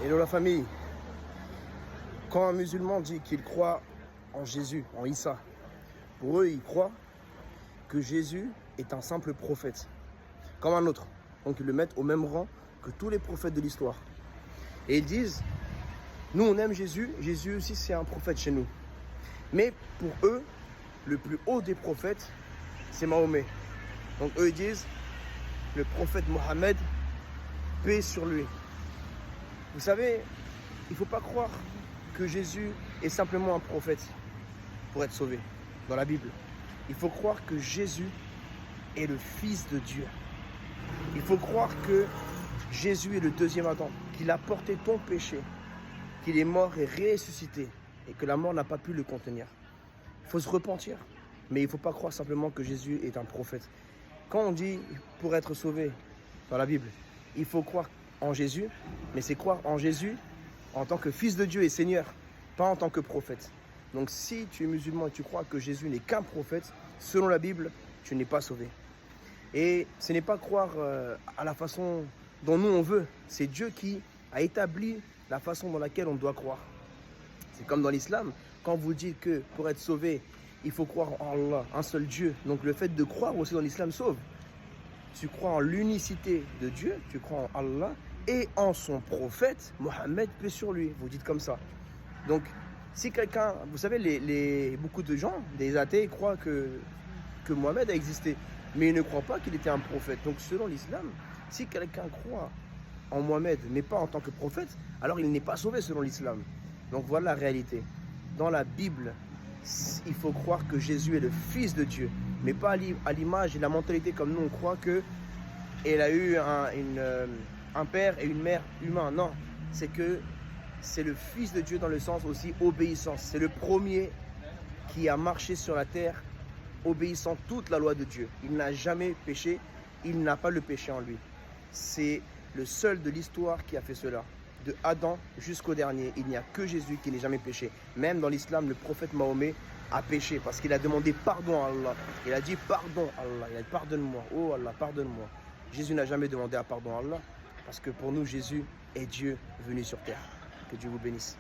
Hello la famille. Quand un musulman dit qu'il croit en Jésus, en Issa, pour eux, ils croient que Jésus est un simple prophète, comme un autre. Donc ils le mettent au même rang que tous les prophètes de l'histoire. Et ils disent, nous on aime Jésus, Jésus aussi c'est un prophète chez nous. Mais pour eux, le plus haut des prophètes, c'est Mahomet. Donc eux ils disent, le prophète Mohammed, paix sur lui. Vous savez, il ne faut pas croire que Jésus est simplement un prophète pour être sauvé dans la Bible. Il faut croire que Jésus est le Fils de Dieu. Il faut croire que Jésus est le deuxième Adam, qu'il a porté ton péché, qu'il est mort et ressuscité et que la mort n'a pas pu le contenir. Il faut se repentir, mais il ne faut pas croire simplement que Jésus est un prophète. Quand on dit pour être sauvé dans la Bible, il faut croire en Jésus, mais c'est croire en Jésus en tant que Fils de Dieu et Seigneur, pas en tant que prophète. Donc si tu es musulman et tu crois que Jésus n'est qu'un prophète, selon la Bible, tu n'es pas sauvé. Et ce n'est pas croire à la façon dont nous on veut. C'est Dieu qui a établi la façon dans laquelle on doit croire. C'est comme dans l'islam, quand vous dites que pour être sauvé, il faut croire en Allah, un seul Dieu. Donc le fait de croire aussi dans l'islam sauve. Tu crois en l'unicité de Dieu, tu crois en Allah et en son prophète, Mohammed, paix sur lui. Vous dites comme ça. Donc, si quelqu'un, vous savez, beaucoup de gens, des athées, croient que Mohammed a existé, mais ils ne croient pas qu'il était un prophète. Donc, selon l'islam, si quelqu'un croit en Mohammed, mais pas en tant que prophète, alors il n'est pas sauvé selon l'islam. Donc, voilà la réalité. Dans la Bible, il faut croire que Jésus est le Fils de Dieu, mais pas à l'image et la mentalité comme nous on croit qu'il a eu un père et une mère humains. Non, c'est que c'est le Fils de Dieu dans le sens aussi obéissance. C'est le premier qui a marché sur la terre obéissant toute la loi de Dieu. Il n'a jamais péché, il n'a pas le péché en lui. C'est le seul de l'histoire qui a fait cela. De Adam jusqu'au dernier, il n'y a que Jésus qui n'ait jamais péché. Même dans l'islam, le prophète Mahomet a péché parce qu'il a demandé pardon à Allah. Il a dit pardon à Allah, il a dit pardonne-moi, oh Allah, pardonne-moi. Jésus n'a jamais demandé pardon à Allah parce que pour nous, Jésus est Dieu venu sur terre. Que Dieu vous bénisse.